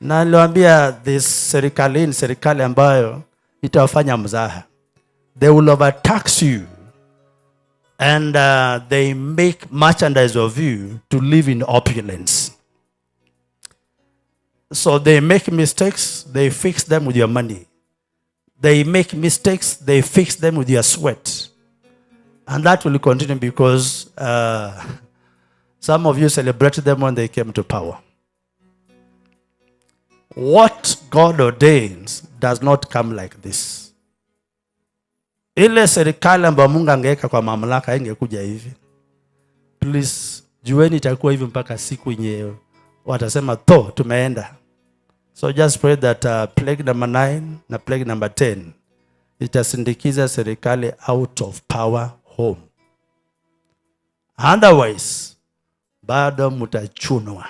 Na niliwaambia this serikali ambayo itawafanya mzaha. They will overtax you and they make merchandise of you to live in opulence. So they make mistakes, they fix them with your money. They make mistakes, they fix them with your sweat. And that will continue because some of you celebrated them when they came to power. What God ordains does not come like this. Ile serikali ambayo Mungu angeweka kwa mamlaka ingekuja hivi. Please, jueni itakuwa hivi mpaka siku yenyewe watasema tumeenda. So just pray that plague number 9 na plague number 10 itasindikiza serikali out of power home. Otherwise, bado mutachunwa.